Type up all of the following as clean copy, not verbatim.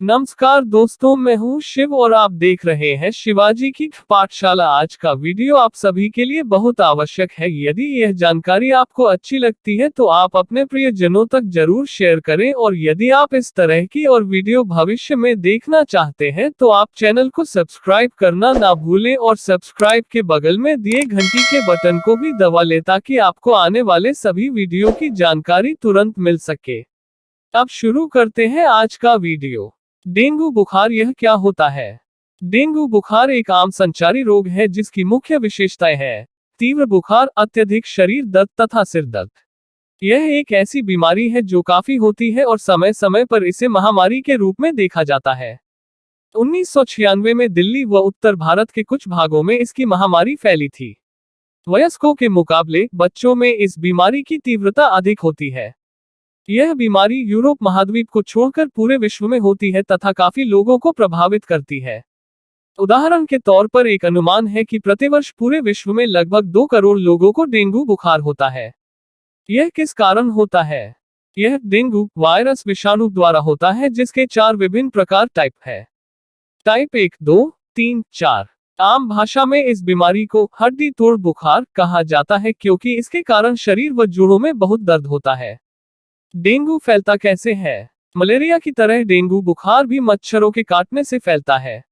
नमस्कार दोस्तों, मैं हूं शिव और आप देख रहे हैं शिवाजी की पाठशाला। आज का वीडियो आप सभी के लिए बहुत आवश्यक है। यदि यह जानकारी आपको अच्छी लगती है तो आप अपने प्रियजनों तक जरूर शेयर करें, और यदि आप इस तरह की और वीडियो भविष्य में देखना चाहते हैं तो आप चैनल को सब्सक्राइब करना ना भूलें और सब्सक्राइब के बगल में दिए घंटी के बटन को भी दबा लें ताकि आपको आने वाले सभी वीडियो की जानकारी तुरंत मिल सके। अब शुरू करते हैं आज का वीडियो। डेंगू बुखार यह क्या होता है? डेंगू बुखार एक आम संचारी रोग है जिसकी मुख्य विशेषताएं हैं तीव्र बुखार, अत्यधिक शरीर दर्द तथा सिर दर्द। यह एक ऐसी बीमारी है जो काफी होती है और समय समय पर इसे महामारी के रूप में देखा जाता है। 1996 में दिल्ली व उत्तर भारत के कुछ भागों में इसकी महामारी फैली थी। वयस्कों के मुकाबले बच्चों में इस बीमारी की तीव्रता अधिक होती है। यह बीमारी यूरोप महाद्वीप को छोड़कर पूरे विश्व में होती है तथा काफी लोगों को प्रभावित करती है। उदाहरण के तौर पर एक अनुमान है कि प्रतिवर्ष पूरे विश्व में लगभग 2 करोड़ लोगों को डेंगू बुखार होता है। यह किस कारण होता है? यह डेंगू वायरस विषाणु द्वारा होता है जिसके 4 विभिन्न प्रकार टाइप है। टाइप 1, 2, 3, 4। आम भाषा में इस बीमारी को हड्डी तोड़ बुखार कहा जाता है क्योंकि इसके कारण शरीर व जोड़ों में बहुत दर्द होता है। डेंगू फैलता कैसे है? मलेरिया की तरह डेंगू बुखार भी मच्छरों के काटने से फैलता है।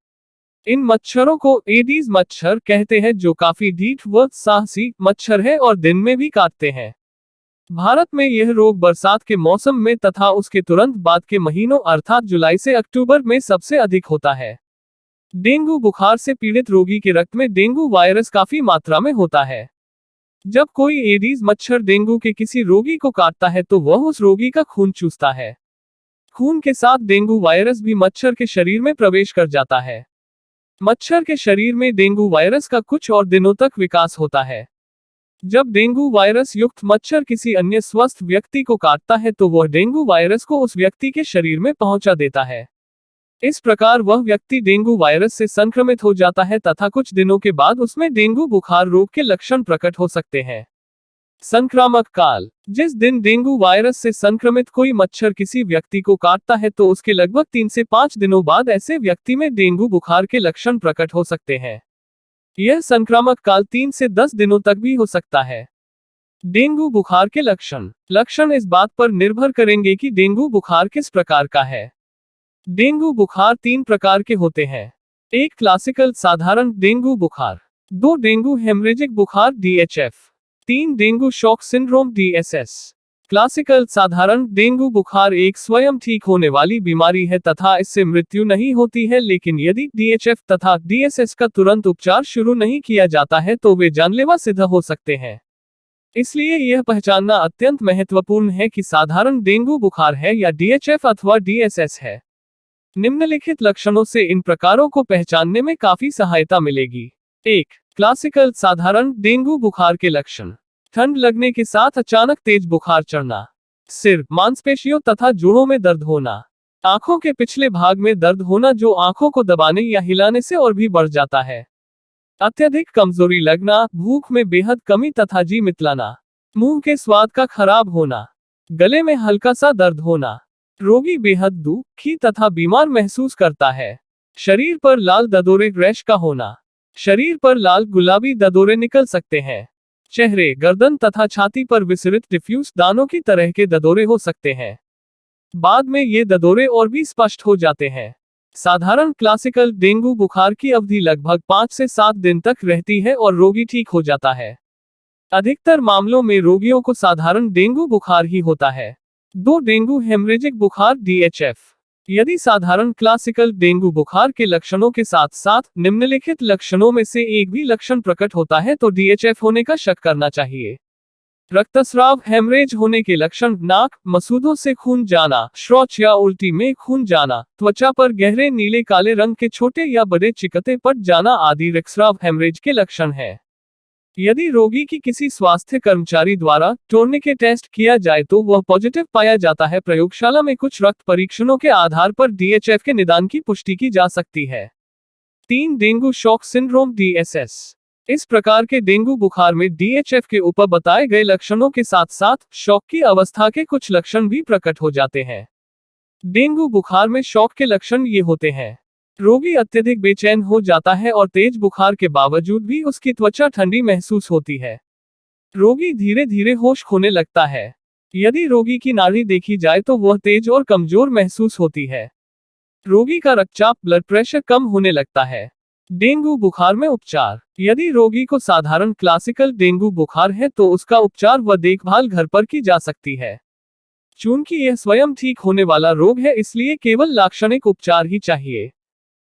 इन मच्छरों को एडीज मच्छर कहते हैं जो काफी ढीठ व साहसी मच्छर है और दिन में भी काटते हैं। भारत में यह रोग बरसात के मौसम में तथा उसके तुरंत बाद के महीनों अर्थात जुलाई से अक्टूबर में सबसे अधिक होता है। डेंगू बुखार से पीड़ित रोगी के रक्त में डेंगू वायरस काफी मात्रा में होता है। जब कोई एडीज मच्छर डेंगू के किसी रोगी को काटता है तो वह उस रोगी का खून चूसता है। खून के साथ डेंगू वायरस भी मच्छर के शरीर में प्रवेश कर जाता है। मच्छर के शरीर में डेंगू वायरस का कुछ और दिनों तक विकास होता है। जब डेंगू वायरस युक्त मच्छर किसी अन्य स्वस्थ व्यक्ति को काटता है तो वह डेंगू वायरस को उस व्यक्ति के शरीर में पहुंचा देता है। इस प्रकार वह व्यक्ति डेंगू वायरस से संक्रमित हो जाता है तथा कुछ दिनों के बाद उसमें डेंगू बुखार रोग के लक्षण प्रकट हो सकते हैं। संक्रामक काल: जिस दिन डेंगू वायरस से संक्रमित कोई मच्छर किसी व्यक्ति को काटता है तो उसके लगभग 3 से 5 दिनों बाद ऐसे व्यक्ति में डेंगू बुखार के लक्षण प्रकट हो सकते हैं। यह संक्रामक काल 3 से 10 दिनों तक भी हो सकता है। डेंगू बुखार के लक्षण इस बात पर निर्भर करेंगे कि डेंगू बुखार किस प्रकार का है। डेंगू बुखार 3 प्रकार के होते हैं। 1 क्लासिकल साधारण डेंगू बुखार, 2 डेंगू हेमरेजिक बुखार DHF, 3 dengue shock syndrome DSS। Classical साधारण डेंगू बुखार एक स्वयं ठीक होने वाली बीमारी है तथा इससे मृत्यु नहीं होती है, लेकिन यदि DHF तथा DSS का तुरंत उपचार शुरू नहीं किया जाता है तो वे जानलेवा सिद्ध हो सकते हैं। इसलिए यह पहचानना अत्यंत महत्वपूर्ण है कि साधारण डेंगू बुखार है या DHF अथवा DSS है। निम्नलिखित लक्षणों से इन प्रकारों को पहचानने में काफी सहायता मिलेगी। 1. क्लासिकल साधारण डेंगू बुखार के लक्षण: ठंड लगने के साथ अचानक तेज बुखार चढ़ना, सिर, मांसपेशियों तथा जोड़ों में दर्द होना, आंखों के पिछले भाग में दर्द होना जो आंखों को दबाने या हिलाने से और भी बढ़ जाता है, अत्यधिक कमजोरी लगना, भूख में बेहद कमी तथा जी मितलाना, मुंह के स्वाद का खराब होना, गले में हल्का सा दर्द होना, रोगी बेहद दुखी तथा बीमार महसूस करता है, शरीर पर लाल ददोरे रैश का होना, शरीर पर लाल गुलाबी ददोरे निकल सकते हैं, चेहरे, गर्दन तथा छाती पर विसरित डिफ्यूज दानों की तरह के ददोरे हो सकते हैं। बाद में ये ददोरे और भी स्पष्ट हो जाते हैं। साधारण क्लासिकल डेंगू बुखार की अवधि लगभग 5 से 7 दिन तक रहती है और रोगी ठीक हो जाता है। अधिकतर मामलों में रोगियों को साधारण डेंगू बुखार ही होता है। 2 डेंगू हेमरेजिक बुखार DHF: यदि साधारण क्लासिकल डेंगू बुखार के लक्षणों के साथ साथ निम्नलिखित लक्षणों में से एक भी लक्षण प्रकट होता है तो DHF होने का शक करना चाहिए। रक्तस्राव हेमरेज होने के लक्षण: नाक, मसूदों से खून जाना, शौच या उल्टी में खून जाना, त्वचा पर गहरे नीले काले रंग के छोटे या बड़े चिकते पट जाना आदि रक्तस्राव हेमरेज के लक्षण हैं। यदि रोगी की किसी स्वास्थ्य कर्मचारी द्वारा टूर्निकेट टेस्ट किया जाए तो वह पॉजिटिव पाया जाता है। प्रयोगशाला में कुछ रक्त परीक्षणों के आधार पर DHF के निदान की पुष्टि की जा सकती है। 3 डेंगू शॉक सिंड्रोम DSS: इस प्रकार के डेंगू बुखार में DHF के ऊपर बताए गए लक्षणों के साथ साथ शॉक की अवस्था के कुछ लक्षण भी प्रकट हो जाते हैं। डेंगू बुखार में शॉक के लक्षण ये होते हैं। रोगी अत्यधिक बेचैन हो जाता है और तेज बुखार के बावजूद भी उसकी त्वचा ठंडी महसूस होती है। रोगी धीरे धीरे होश खोने लगता है। यदि रोगी की नाड़ी देखी जाए तो वह तेज और कमजोर महसूस होती है। रोगी का रक्तचाप ब्लड प्रेशर कम होने लगता है। डेंगू बुखार में उपचार। यदि रोगी को साधारण क्लासिकल डेंगू बुखार है तो उसका उपचार व देखभाल घर पर की जा सकती है। चूंकि यह स्वयं ठीक होने वाला रोग है इसलिए केवल लाक्षणिक उपचार ही चाहिए।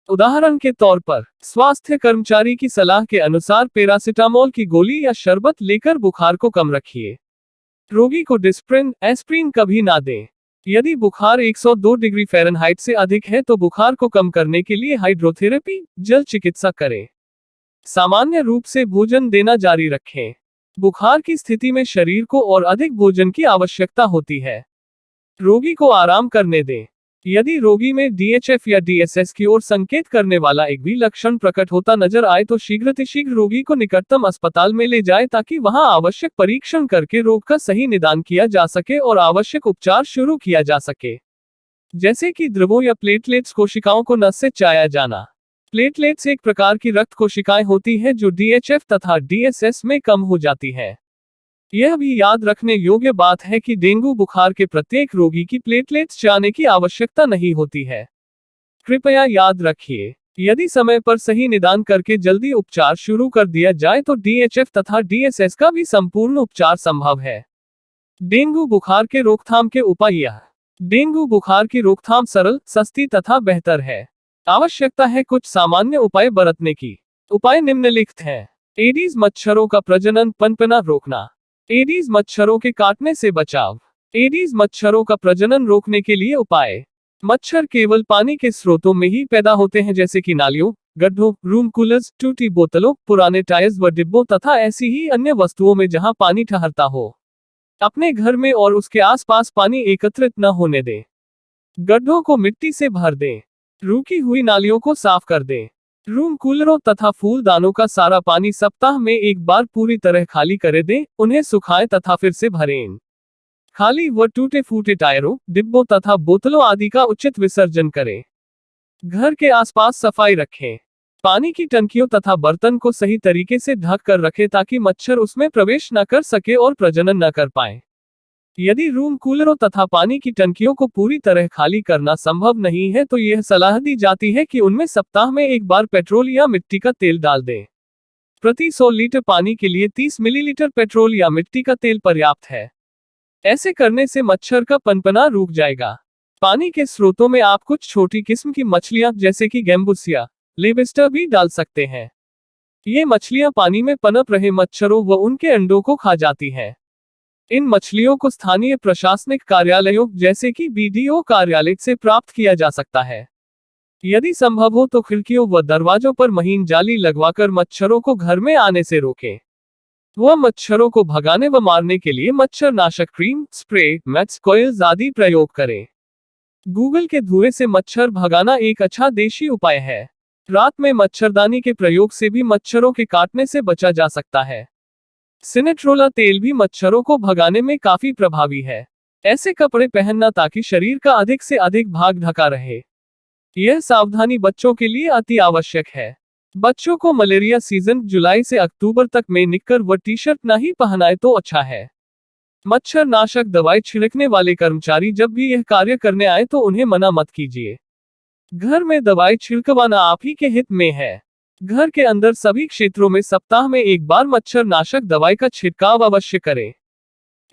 उदाहरण के तौर पर स्वास्थ्य कर्मचारी की सलाह के अनुसार पैरासिटामोल की गोली या शरबत लेकर बुखार को कम रखिए। रोगी को डिस्प्रिन, एस्प्रिन कभी ना दें। यदि बुखार 102 डिग्री फ़ारेनहाइट से अधिक है तो बुखार को कम करने के लिए हाइड्रोथेरेपी, जल चिकित्सा करें। सामान्य रूप से भोजन देना जारी रखें। बुखार की स्थिति में शरीर को और अधिक भोजन की आवश्यकता होती है। रोगी को आराम करने दें। यदि रोगी में डीएचएफ या डीएसएस की ओर संकेत करने वाला एक भी लक्षण प्रकट होता नजर आए तो शीघ्र रोगी को निकटतम अस्पताल में ले जाए ताकि वहां आवश्यक परीक्षण करके रोग का सही निदान किया जा सके और आवश्यक उपचार शुरू किया जा सके, जैसे कि द्रवों या प्लेटलेट्स कोशिकाओं को नस से चाया जाना। प्लेटलेट्स एक प्रकार की रक्त कोशिकाएं होती है जो डीएचएफ तथा डीएसएस में कम हो जाती है। यह भी याद रखने योग्य बात है कि डेंगू बुखार के प्रत्येक रोगी की प्लेटलेट्स चाहने की आवश्यकता नहीं होती है। कृपया याद रखिए, यदि समय पर सही निदान करके जल्दी उपचार शुरू कर दिया जाए तो डीएचएफ तथा डीएसएस का भी संपूर्ण उपचार संभव है। डेंगू बुखार के रोकथाम के उपाय। डेंगू बुखार की रोकथाम सरल, सस्ती तथा बेहतर है। आवश्यकता है कुछ सामान्य उपाय बरतने की। उपाय निम्नलिखित हैं। एडीज मच्छरों का प्रजनन पनपना रोकना। एडीज मच्छरों के काटने से बचाव। एडीज मच्छरों का प्रजनन रोकने के लिए उपाय। मच्छर केवल पानी के स्रोतों में ही पैदा होते हैं जैसे कि नालियों, गड्ढों, रूम कूलर्स, टूटी बोतलों, पुराने टायर्स व डिब्बों तथा ऐसी ही अन्य वस्तुओं में जहां पानी ठहरता हो। अपने घर में और उसके आसपास पानी एकत्रित न होने दें। गड्ढों को मिट्टी से भर दें। रूकी हुई नालियों को साफ कर दें। रूम कूलरों तथा फूलदानों का सारा पानी सप्ताह में एक बार पूरी तरह खाली कर दें, उन्हें सुखाएं तथा फिर से भरें। खाली व टूटे फूटे टायरों, डिब्बों तथा बोतलों आदि का उचित विसर्जन करें। घर के आसपास सफाई रखें। पानी की टंकियों तथा बर्तन को सही तरीके से ढक कर रखें ताकि मच्छर उसमें प्रवेश न कर सके और प्रजनन न कर पाए। यदि रूम कूलरों तथा पानी की टंकियों को पूरी तरह खाली करना संभव नहीं है तो यह सलाह दी जाती है कि उनमें सप्ताह में एक बार पेट्रोल या मिट्टी का तेल डाल दें। प्रति 100 लीटर पानी के लिए 30 मिलीलीटर पेट्रोल या मिट्टी का तेल पर्याप्त है। ऐसे करने से मच्छर का पनपना रुक जाएगा। पानी के स्रोतों में आप कुछ छोटी किस्म की मछलियां जैसे कि गैम्बुसिया, लेबस्टर भी डाल सकते हैं। ये मछलियां पानी में पनप रहे मच्छरों व उनके अंडों को खा जाती हैं। इन मछलियों को स्थानीय प्रशासनिक कार्यालयों जैसे कि बीडीओ कार्यालय से प्राप्त किया जा सकता है। यदि संभव हो तो खिड़कियों व दरवाजों पर महीन जाली लगवाकर मच्छरों को घर में आने से रोकें। वह मच्छरों को भगाने व मारने के लिए मच्छर नाशक क्रीम, स्प्रे, मैट्स, कॉइल्स आदि प्रयोग करें। गूगल के धुएं से मच्छर भगाना एक अच्छा देशी उपाय है। रात में मच्छरदानी के प्रयोग से भी मच्छरों के काटने से बचा जा सकता है। सिनेट्रोला तेल भी मच्छरों को भगाने में काफी प्रभावी है। ऐसे कपड़े पहनना ताकि शरीर का अधिक से अधिक भाग ढका रहे। यह सावधानी बच्चों के लिए अति आवश्यक है। बच्चों को मलेरिया सीजन जुलाई से अक्टूबर तक में निक्कर व टी शर्ट न ही पहनाए तो अच्छा है। मच्छर नाशक दवाई छिड़कने वाले कर्मचारी जब भी यह कार्य करने आए तो उन्हें मना मत कीजिए। घर में दवाई छिड़कवाना आप ही के हित में है। घर के अंदर सभी क्षेत्रों में सप्ताह में एक बार मच्छर नाशक दवाई का छिड़काव अवश्य करें।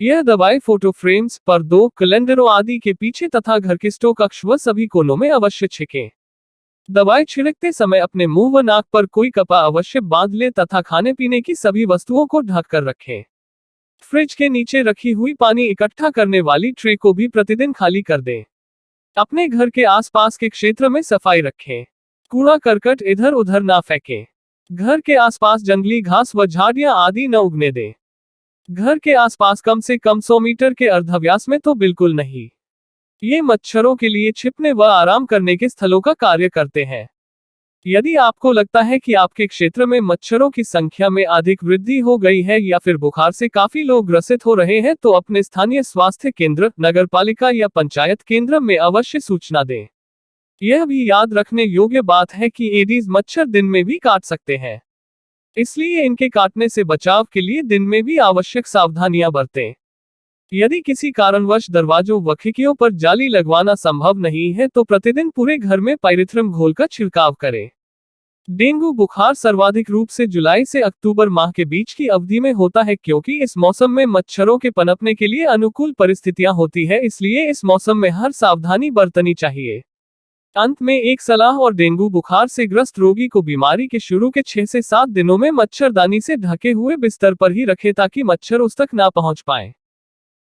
यह दवाई फोटो फ्रेम्स, पर्दों, कैलेंडरों आदि के पीछे तथा घर के स्टोर कक्ष व सभी कोनों में अवश्य छिड़कें। दवाई छिड़कते समय अपने मुंह व नाक पर कोई कपड़ा अवश्य बांध ले तथा खाने पीने की सभी वस्तुओं को ढक कर रखें। फ्रिज के नीचे रखी हुई पानी इकट्ठा करने वाली ट्रे को भी प्रतिदिन खाली कर दें। अपने घर के आसपास के क्षेत्र में सफाई रखें। कूड़ा करकट इधर उधर ना फेंकें। घर के आसपास जंगली घास व झाड़ियां आदि न उगने दें। घर के आसपास कम से कम 100 मीटर के अर्धव्यास में तो बिल्कुल नहीं। ये मच्छरों के लिए छिपने व आराम करने के स्थलों का कार्य करते हैं। यदि आपको लगता है कि आपके क्षेत्र में मच्छरों की संख्या में अधिक वृद्धि हो गई है या फिर बुखार से काफी लोग ग्रसित हो रहे हैं, तो अपने स्थानीय स्वास्थ्य केंद्र, नगरपालिका या पंचायत केंद्र में अवश्य सूचना दें। यह भी याद रखने योग्य बात है कि एडीज मच्छर दिन में भी काट सकते हैं, इसलिए इनके काटने से बचाव के लिए दिन में भी आवश्यक सावधानियां बरतें। यदि किसी कारणवश दरवाजों व खिड़कियों पर जाली लगवाना संभव नहीं है, तो प्रतिदिन पूरे घर में पायरिथ्रम घोल का छिड़काव करें। डेंगू बुखार सर्वाधिक रूप से जुलाई से अक्टूबर माह के बीच की अवधि में होता है, क्योंकि इस मौसम में मच्छरों के पनपने के लिए अनुकूल परिस्थितियां होती है, इसलिए इस मौसम में हर सावधानी बरतनी चाहिए। अंत में एक सलाह और, डेंगू बुखार से ग्रस्त रोगी को बीमारी के शुरू के 6 से 7 दिनों में मच्छरदानी से ढके हुए बिस्तर पर ही रखें, ताकि मच्छर उस तक ना पहुंच पाए।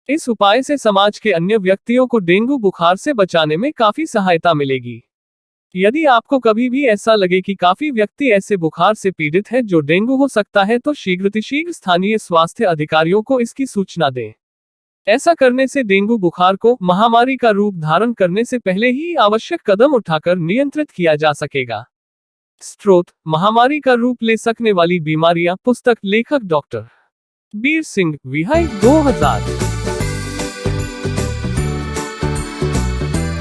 इस उपाय से समाज के अन्य व्यक्तियों को डेंगू बुखार से बचाने में काफी सहायता मिलेगी। यदि आपको कभी भी ऐसा लगे कि काफी व्यक्ति ऐसे बुखार से पीड़ित है जो डेंगू हो सकता है, तो शीघ्र स्थानीय स्वास्थ्य अधिकारियों को इसकी सूचना दें। ऐसा करने से डेंगू बुखार को महामारी का रूप धारण करने से पहले ही आवश्यक कदम उठाकर नियंत्रित किया जा सकेगा। स्रोत: महामारी का रूप ले सकने वाली बीमारियां, पुस्तक, लेखक डॉक्टर बीर सिंह, विहाई, 2000।